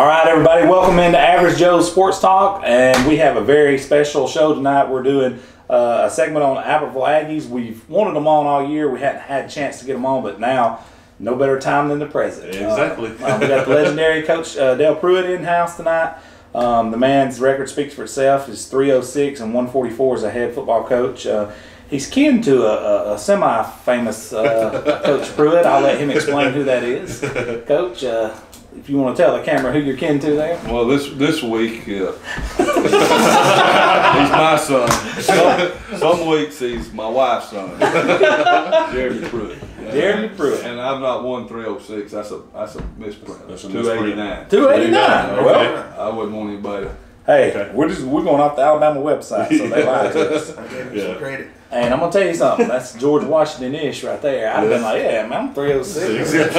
All right, everybody, welcome into Average Joe's Sports Talk, and we have a very special show tonight. We're doing a segment on Albertville Aggies. We've wanted them on all year. We hadn't had a chance to get them on, but now, no better time than the present. Exactly. We got the legendary Coach Pruitt in-house tonight. The man's record speaks for itself. He's 306 and 144 as a head football coach. He's kin to a semi-famous Coach Pruitt. I'll let him explain who that is. Coach, if you want to tell the camera who you're kin to there. Well, this week, he's my son. Some weeks he's my wife's son. Jeremy Pruitt. Jeremy Pruitt. And I'm not 306. That's a misprint. That's 289. 289. Okay. Well, I wouldn't want anybody. Hey, we're going off the Alabama website, so they lied to us. I gave him some credit. And I'm gonna tell you something. That's George Washington-ish right there. I'd have been like, yeah, man, I'm 306.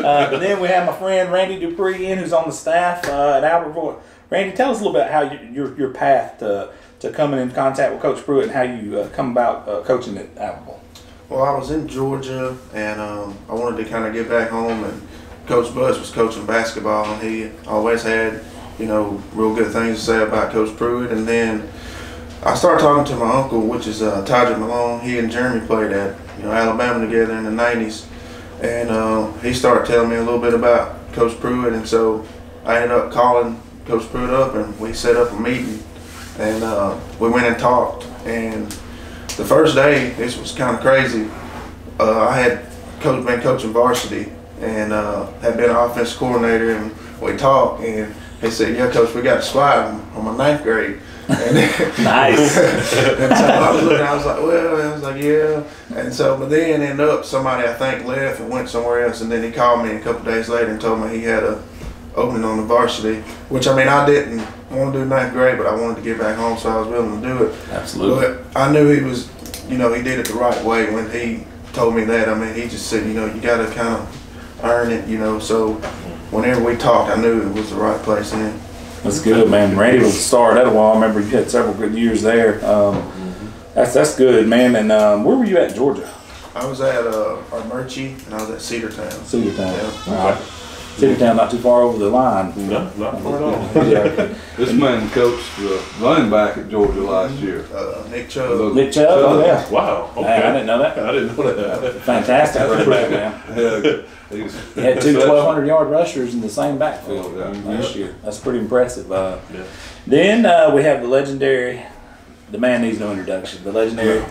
But then we have my friend Randy Dupree in, who's on the staff at Albertville. Randy, tell us a little bit how your path to coming in contact with Coach Pruitt and how you come about coaching at Albertville. Well, I was in Georgia, and I wanted to kind of get back home, and Coach Buzz was coaching basketball, and he always had, real good things to say about Coach Pruitt. And then I started talking to my uncle, which is Todrick Malone. He and Jeremy played at Alabama together in the 90s. And he started telling me a little bit about Coach Pruitt, and so I ended up calling Coach Pruitt up, and we set up a meeting, and we went and talked. And the first day, this was kind of crazy. I had been coaching varsity and had been an offense coordinator, and we talked, and he said, "Yeah, Coach, we got a spot on my 9th grade." And Nice. And so I was looking, I was like, well, I was like, yeah. And so, but then ended up, somebody I think left and went somewhere else, and then he called me a couple days later and told me he had a opening on the varsity, which I didn't want to do 9th grade, but I wanted to get back home, so I was willing to do it. Absolutely. But I knew he was, he did it the right way when he told me that. He just said, you got to kind of earn it, so whenever we talked, I knew it was the right place then. That's good, man. Randy was a star at Etowah. I remember you had several good years there. That's good, man. And where were you at in Georgia? I was at Armurchie, and I was at Cedartown. Cedartown. Yeah. All right. Cedartown, not too far over the line. No, not far at all. Yeah. This man coached the running back at Georgia last year. Nick Chubb. Nick Chubb? Oh, yeah. Wow. Okay. Man, I didn't know that. I didn't know that. Fantastic running back, man. He had two 1,200-yard rushers in the same backfield last year. That's pretty impressive. Then we have the man needs no introduction, the legendary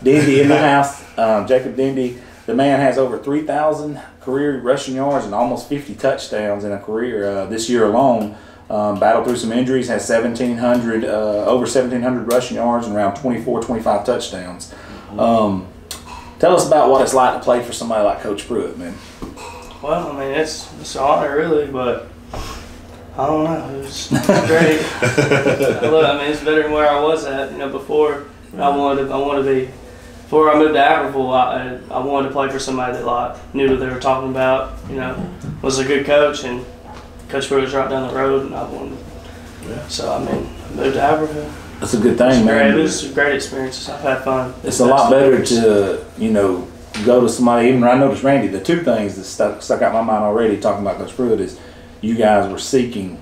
Dendy in the house, Jacob Dendy. The man has over 3,000 career rushing yards and almost 50 touchdowns in a career this year alone. Battled through some injuries, has over 1,700 rushing yards and around 24, 25 touchdowns. Tell us about what it's like to play for somebody like Coach Pruitt, man. Well, it's an honor, really, but I don't know. It's great. It's better than where I was at. Before I wanted to be. Before I moved to Albertville, I wanted to play for somebody that knew what they were talking about. Was a good coach, and Coach Pruitt was right down the road, and I wanted. Yeah. So I moved to Albertville. That's a good thing, man. It was a great experience. I've had fun. It's a lot better to go to somebody. Even I noticed Randy. The two things that stuck out my mind already talking about Coach Pruitt is you guys were seeking,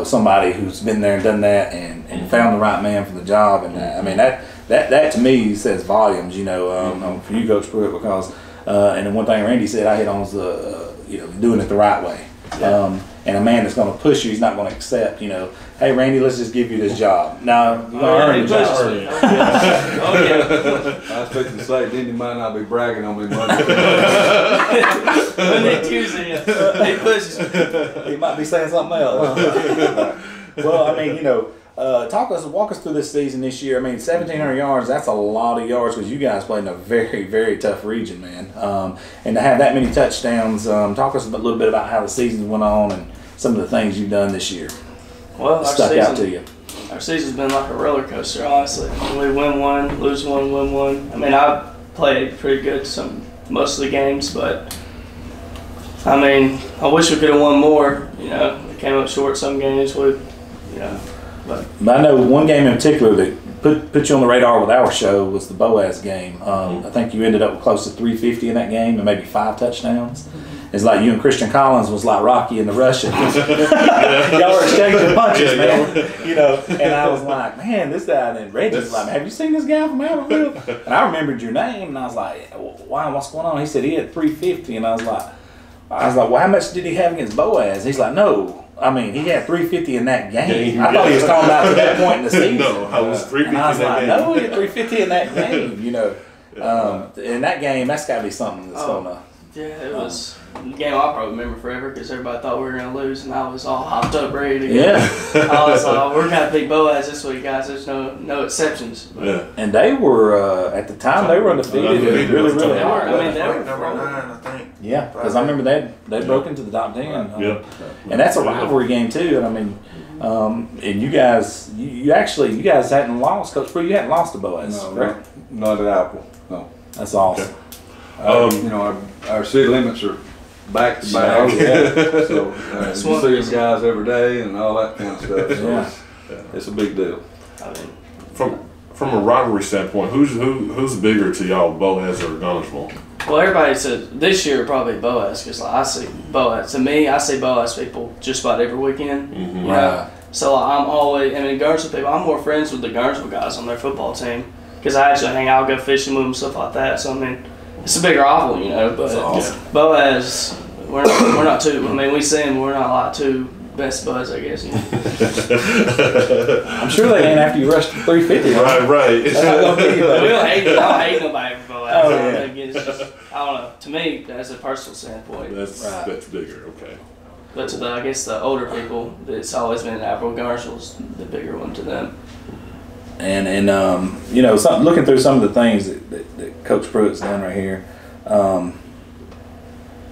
somebody who's been there and done that and found the right man for the job. And that to me says volumes. For you, Coach Pruitt, because and the one thing Randy said I hit on was doing it the right way. Yeah. And a man that's going to push you, he's not going to accept, hey, Randy, let's just give you this job. No, you're going to earn the job. Oh, yeah. I was fixing to say, Dendy might not be bragging on me Monday. Monday, Tuesday, he pushes me. He might be saying something else. Well, walk us through this season this year. 1,700 yards, that's a lot of yards because you guys played in a very, very tough region, man. And to have that many touchdowns, talk us a little bit about how the season went on and some of the things you've done this year. Well, stuck out to you. Our season's been like a roller coaster, honestly. We win one, lose one, win one. I played pretty good most of the games, but I wish we could have won more. We came up short some games. But I know one game in particular that put you on the radar with our show was the Boaz game. I think you ended up with close to 350 in that game and maybe 5 touchdowns. It's like you and Christian Collins was like Rocky and the Russian. Y'all were exchanging punches, man. You know, and I was like, man, this guy. And then Reggie's like, have you seen this guy from Albertville? And I remembered your name, and I was like, wow, what's going on? He said he had 350, and I was like, well, how much did he have against Boaz? He's like, no. I mean, he had 350 in that game. I thought he was talking about to that point in the season. No, I was 350 and I was in that like, game. no, he had 350 in that game, you know. In that game, that's got to be something that's going to... Yeah, it was a game I'll probably remember forever because everybody thought we were going to lose, and I was all hopped up, ready to go. Yeah. I was like, we're going to beat Boaz this week, guys. There's no exceptions. Yeah. And they were, at the time, they were undefeated. Undefeated. Really, really They were. hard. I mean, they were number 9, I think. Yeah, because I remember they broke into the top 10. Yeah. And that's a rivalry game, too. And I mean, and you guys hadn't lost, Coach Pruitt, you hadn't lost to Boaz, correct? Not at Apple. No. That's awesome. You know, our city limits are back to back. Oh, yeah. So you see these guys every day and all that kind of stuff. So Yeah. it's a big deal. I mean, From a rivalry standpoint, who's bigger to y'all, Boaz or Gunnersville? well, everybody said this year probably Boaz because like, I see Boaz. To me, I see Boaz people just about every weekend. Mm-hmm. You know? So like, I'm always, I mean, Garnsville people, I'm more friends with the Garnsville guys on their football team because I actually hang out, go fishing with them, stuff like that. So I mean, it's a big rival, you know. But awesome. Boaz, we're not too. I mean, we see them, we're not like two best buds, I guess. You know? I'm sure they ain't after you rushed 350. Right. We don't hate. I don't hate nobody for Boaz. Oh, I yeah. think it's just, I don't know. To me, that's a personal standpoint. That's bigger. Okay. But to I guess the older people, it's always been Apple Garnishall's the bigger one to them. And you know, looking through some of the things that Coach Pruitt's done right here,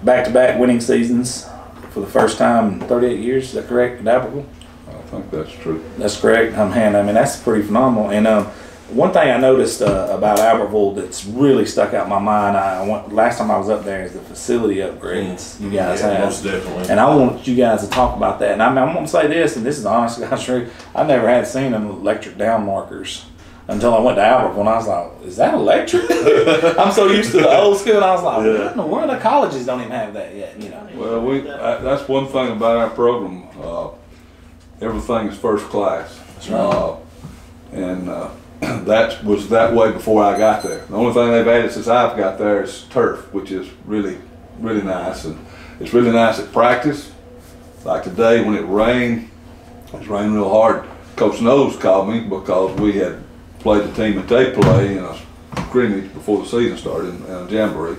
back-to-back winning seasons for the first time in 38 years. Is that correct, at Albertville? I think that's true. That's correct. Man, I mean, that's pretty phenomenal. And one thing I noticed about Albertville that's really stuck out in my mind, last time I was up there, is the facility upgrades you guys have. Most definitely. And I want you guys to talk about that. And I'm going to say this, and this is the honest God's truth. I never had seen them electric down markers until I went to Albertville, and I was like, is that electric? I'm so used to the old school, and I was like, what in the world? The colleges don't even have that yet, you know. Well, that's one thing about our program. Everything is first class. That's right. That was that way before I got there. The only thing they've added since I've got there is turf, which is really, really nice. And it's really nice at practice. Like today when it was raining real hard. Coach Knowles called me because we had played the team that they play in a scrimmage before the season started in a jamboree.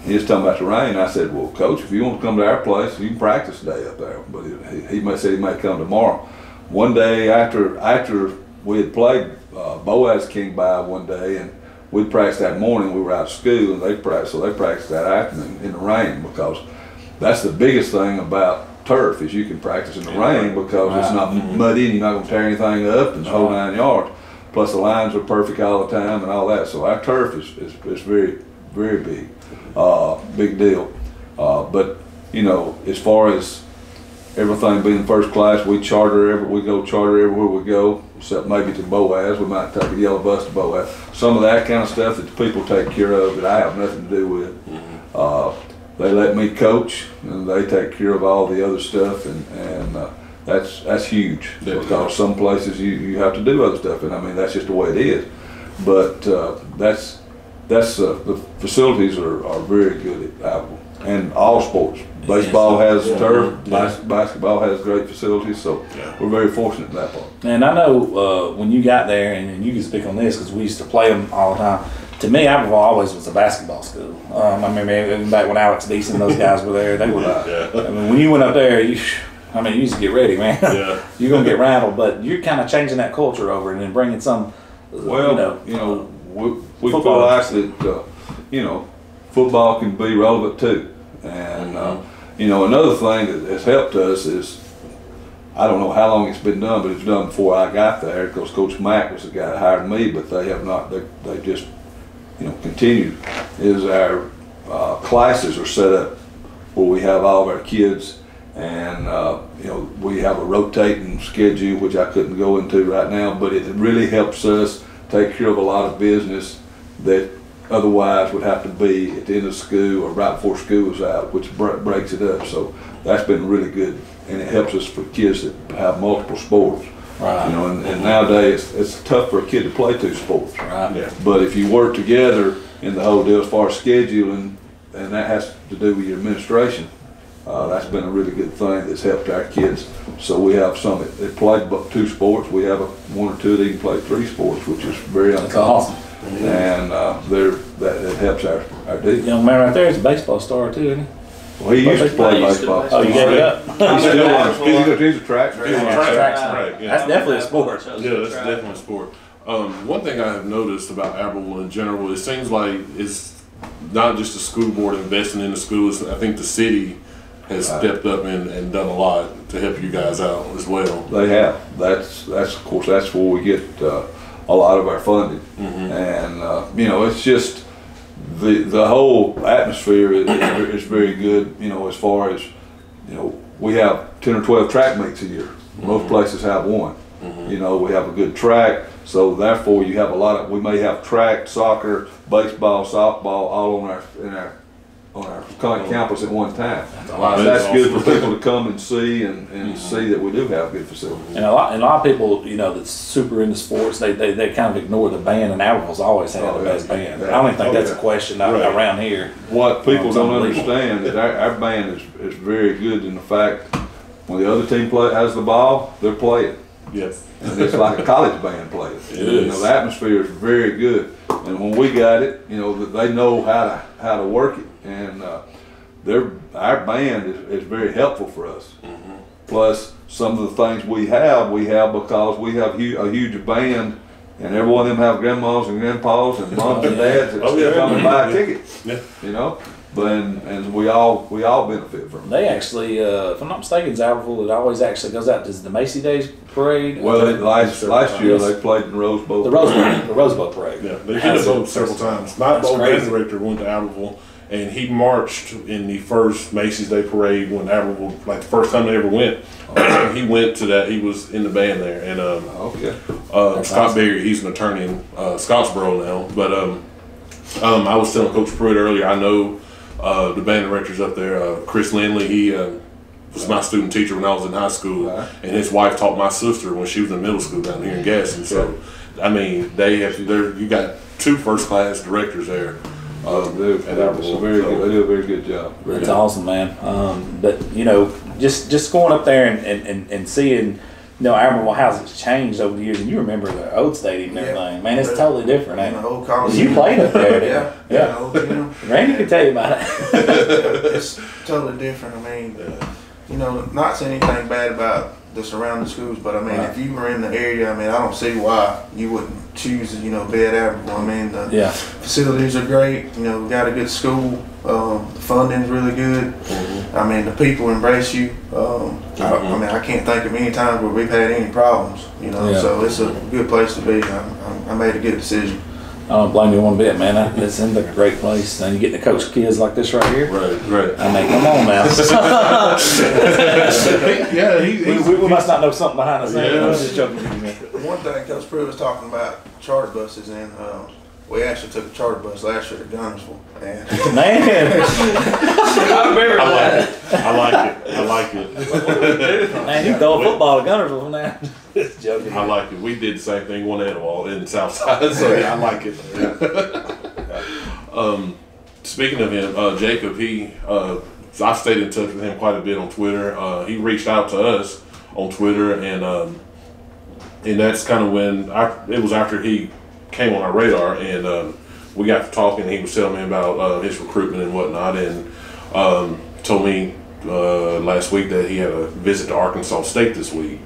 He was talking about the rain. I said, well, Coach, if you want to come to our place, you can practice today up there. But he said he might come tomorrow. One day after we had played, Boaz came by one day, and we practiced that morning. We were out of school, and they practiced that afternoon in the rain, because that's the biggest thing about turf is you can practice in the rain because it's not muddy and you're not going to tear anything up and the whole 9 yards. Plus the lines are perfect all the time and all that. So our turf is very, very big, big deal. But you know, as far as everything being first class, we go charter everywhere we go, except maybe to Boaz. We might take a yellow bus to Boaz. Some of that kind of stuff that the people take care of that I have nothing to do with. They let me coach, and they take care of all the other stuff, and that's huge, because some places you have to do other stuff, and I mean that's just the way it is. But the facilities are very good at Apple, and all sports. Baseball has turf, basketball has great facilities, so we're very fortunate in that part. And I know when you got there, and you can speak on this because we used to play them all the time. To me, Albertville always was a basketball school. I remember even back when Alex Deason and those guys were there, they were. I mean, when you went up there, you used to get ready, man. Yeah. You're gonna get rattled, but you're kind of changing that culture over and then bringing some. Well, we feel like that. Football can be relevant too, and another thing that has helped us is, I don't know how long it's been done, but it's done before I got there, because Coach Mack was the guy that hired me, but they have not. They just continued. Is our classes are set up where we have all of our kids, and we have a rotating schedule, which I couldn't go into right now, but it really helps us take care of a lot of business that otherwise would have to be at the end of school or right before school is out, which breaks it up. So that's been really good, and it helps us for kids that have multiple sports. Right. You know, and nowadays it's tough for a kid to play 2 sports. Right. Yeah. But if you work together in the whole deal as far as scheduling, and that has to do with your administration, that's been a really good thing that's helped our kids. So we have some that play 2 sports. We have 1 or 2 that can play 3 sports, which is very That's uncommon. awesome. And that helps our deal. Young man right there is a baseball star too, isn't he? Well, he used to play baseball. Oh, you gave it up? He's a track. He's a Track star. right, yeah. That's definitely a sport. Yeah, that's definitely a sport. One thing I have noticed about Albertville in general, it seems like it's not just the school board investing in the schools. I think the city has stepped up and done a lot to help you guys out as well. They have. That's of course that's where we get a lot of our funding, and you know, it's just the whole atmosphere is very good. You know, as far as, you know, we have 10 or 12 track meets a year. Most places have 1. You know, we have a good track, so therefore you have a lot of. We may have track, soccer, baseball, softball, all on our campus at one time. That's good for people to come and see and see that we do have good facilities. And a lot of people, you know, that's super into sports, they kind of ignore the band, and Albertville's always had the best band. I don't even think that's a question around here. What people don't understand is our band is very good in the fact when the other team has the ball, they're playing. Yes. And it's like a college band plays. You know, the atmosphere is very good. And when we got it, you know, they know how to work it. And our band is very helpful for us. Plus, some of the things we have because we have a huge band, and every one of them have grandmas and grandpas and moms and dads that come and buy a ticket. Yeah. You know, but and we all benefit from it. They actually, if I'm not mistaken, Albertville, it always actually goes out to the Macy Days parade. Well, last year they played in the Rose Bowl. The Rose Bowl parade. Yeah, they did it both several times. My old band director went to Albertville, and he marched in the first Macy's Day Parade when Albertville, like the first time they ever went. He went to that. He was in the band there, and Scott Berry, he's an attorney in Scottsboro now. But I was telling Coach Pruitt earlier, I know the band directors up there, Chris Lindley. He was my student teacher when I was in high school, and his wife taught my sister when she was in middle school down here in Gaston. So, I mean, you got 2 first-class directors there. They do a very good job. That's awesome, man. But you know, just going up there and seeing, you know, Albertville, how it's changed over the years, and you remember the old stadium and everything. Man, it's totally different, ain't it? Old college. You played up there, yeah. Old, you know. Randy can tell you about it. It's totally different. I mean, you know, not saying anything bad about the surrounding schools, but I mean, if you were in the area, I mean, I don't see why you wouldn't choose, you know, be at Albertville. I mean, the facilities are great. You know, we got a good school. The funding's really good. I mean, the people embrace you. I mean, I can't think of any times where we've had any problems. You know, so it's a good place to be. I made a good decision. I don't blame you one bit, man. It seems like a great place. And you get to coach kids like this right here. Right. I mean, come on now. Yeah, we must not know something behind the scenes. I'm just joking with you, man. One thing Coach Pruitt was talking about charter buses, and we actually took a charter bus last year to Gunnersville. And Man. I like it. Man, you can throw a football to Gunnersville from there. Just joking. I like it. We did the same thing one Etowah in Southside, so I like it. Speaking of him, Jacob, I stayed in touch with him quite a bit on Twitter. He reached out to us on Twitter, and that's kind of when it was after he came on our radar, and we got to talking. He was telling me about his recruitment and whatnot, and told me last week that he had a visit to Arkansas State this week.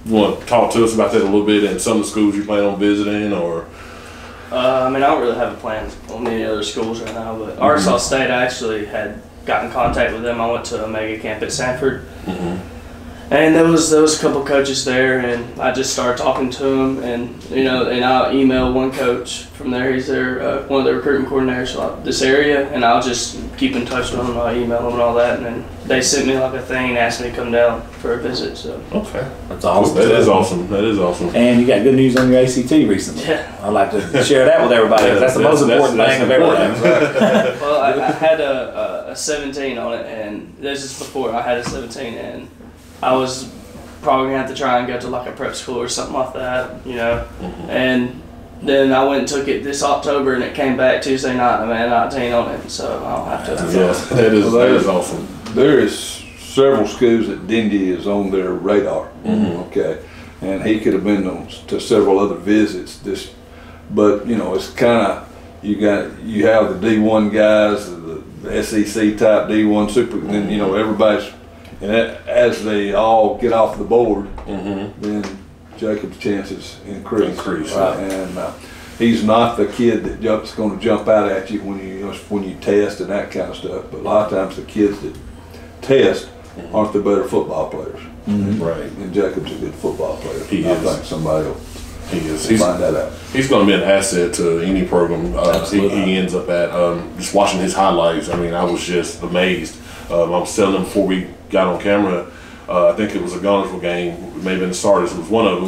You want to talk to us about that a little bit, and some of the schools you plan on visiting, or? I mean, I don't really have a plan on any other schools right now, but Arkansas State, I actually had gotten in contact with them. I went to a mega camp at Sanford, And there was a couple coaches there, and I just started talking to them, and and I'll email one coach from there. He's there, one of the recruiting coordinators for this area, and I'll just keep in touch with them. I'll email them and all that, and then they sent me like a thing and asked me to come down for a visit. So okay, that's awesome. That is awesome. That is awesome. And you got good news on your ACT recently. Yeah, I'd like to share that with everybody. That's the most important thing of everything. Well, I had a 17 on it, and this is before I had a 17, and I was probably gonna have to try and go to like a prep school or something like that, And then I went and took it this October, and it came back Tuesday night, and I had 19 on it, so I'll have to. Yes, that is awesome. There is several schools that Dendy is on their radar. Okay, and he could have been to several other visits. But it's kind of you have the D1 guys, the SEC type D1 super, and then everybody's. And as they all get off the board, then Jacob's chances increase. Right. And he's not the kid that's going to jump out at you when you test and that kind of stuff. But a lot of times the kids that test aren't the better football players. Right. And Jacob's a good football player. He I is. think somebody will He's find that out. He's going to be an asset to any program he ends up at. Just watching his highlights, I mean, I was just amazed. I was telling him before we got on camera, I think it was a Gunnersville game, maybe in the Sardis, it was one of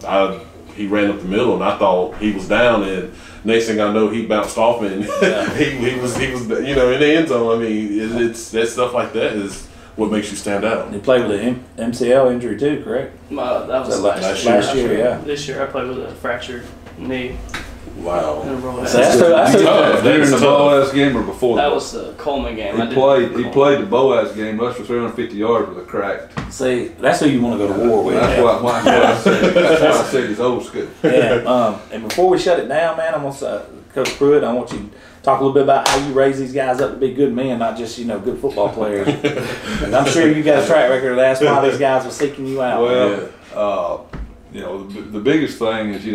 them. He ran up the middle, and I thought he was down, and next thing I know, he bounced off, and he was in the end zone. I mean, it's that stuff like that is what makes you stand out. You played with an MCL injury too, correct? That was last year, yeah. This year I played with a fractured knee. Wow. That's tough. During the Boaz game or before? That was the Coleman game. He played the Boaz game, rushed for 350 yards with a cracked. See, that's who you want to go to war with. That's why I said he's old school. Yeah. And before we shut it down, man, I'm gonna Coach Pruitt, I want you to talk a little bit about how you raise these guys up to be good men, not just good football players. And I'm sure you got a track record of that. That's why these guys were seeking you out. Well, the biggest thing is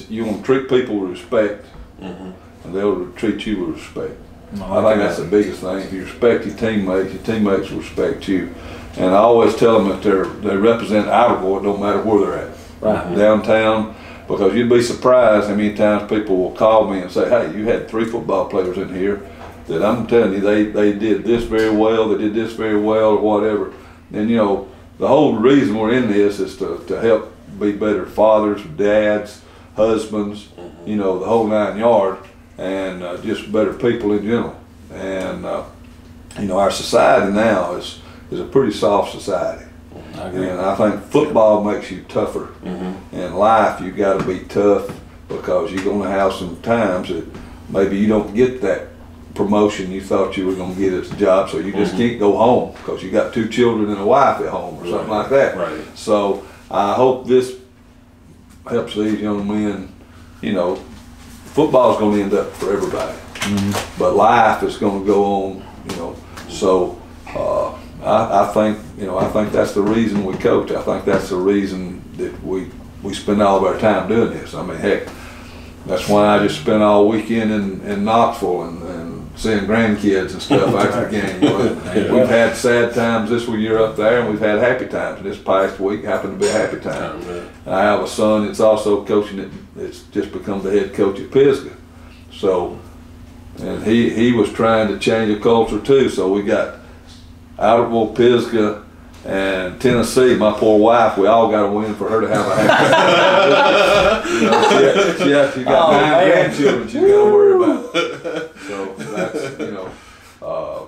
you want to treat people with respect, and they'll treat you with respect. I think that's the biggest thing. If you respect your teammates will respect you. And I always tell them that they represent Albertville, no matter where they're at. Right. Downtown, because you'd be surprised how many times people will call me and say, hey, you had 3 football players in here that I'm telling you, they did this very well, they did this very well, or whatever. And the whole reason we're in this is to help be better fathers, dads, husbands, the whole 9 yards, and just better people in general. And our society now is a pretty soft society. I agree. And I think football makes you tougher. In life, you got to be tough, because you're going to have some times that maybe you don't get that promotion you thought you were going to get at the job, so you just can't go home because you got 2 children and a wife at home or something like that. Right. So I hope this helps these young men. Football's going to end up for everybody, but life is going to go on. So I think that's the reason we coach. I think that's the reason that we spend all of our time doing this. I mean, heck, that's why I just spent all weekend in Knoxville and seeing grandkids and stuff after the game. We've had sad times this year up there, and we've had happy times. And this past week happened to be a happy time. And I have a son that's also coaching that's just become the head coach at Pisgah. So, and he was trying to change the culture too. So we got Albertville, Pisgah, and Tennessee. My poor wife, we all got to win for her to have a happy time. She got 9 grandchildren she's got to worry about. So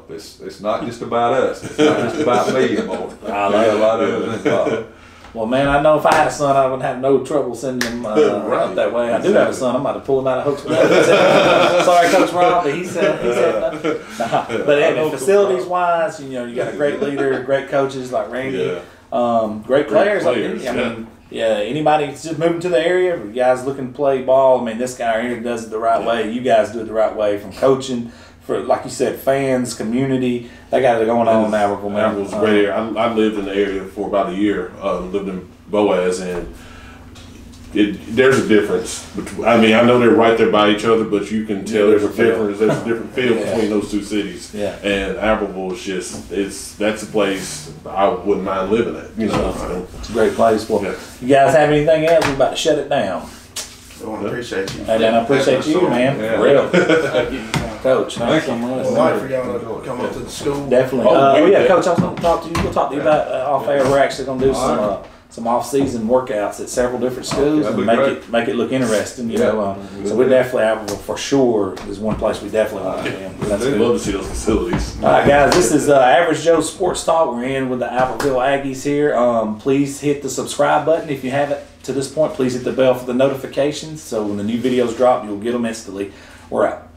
that's, it's not just about us. It's not just about me anymore. I got a lot of others involved. Well, man, I know if I had a son, I wouldn't have no trouble sending him up that way. I do have a son. I'm about to pull him out of Hooks. Sorry, Coach Rob, but he said nothing. But facilities-wise, you got a great leader, great coaches like Randy, great players. Anybody that's just moving to the area, guys looking to play ball. I mean, this guy right here does it the right way. You guys do it the right way, from coaching, for, like you said, fans, community. They got it going on in Albertville. Albertville's a great area. I lived in the area for about a year. Lived in Boaz, and there's a difference. I mean, I know they're right there by each other, but you can tell there's a difference. There's a different feel between those two cities. Yeah. And Albertville is just that's a place I wouldn't mind living at. You know, so. It's a great place. Well, Yeah. you guys have anything else? We're about to shut it down. I appreciate you. Hey, man, I appreciate you, man. Yeah. For real. Coach, thanks so much. I'd like for y'all to come up to the school. Definitely. Oh, Yeah, yeah. Coach, I was going to talk to you. We'll talk to you about off air. We're actually going to do some off-season workouts at several different schools that'd and be make it look interesting. You Yeah. know, so we definitely Albertville for sure is one place we definitely want to be in. That's I'd good. love to see those facilities. All right, guys, this is Average Joe Sports Talk. We're in with the Albertville Aggies here. Please hit the subscribe button if you haven't to this point. Please hit the bell for the notifications so when the new videos drop, you'll get them instantly. We're out.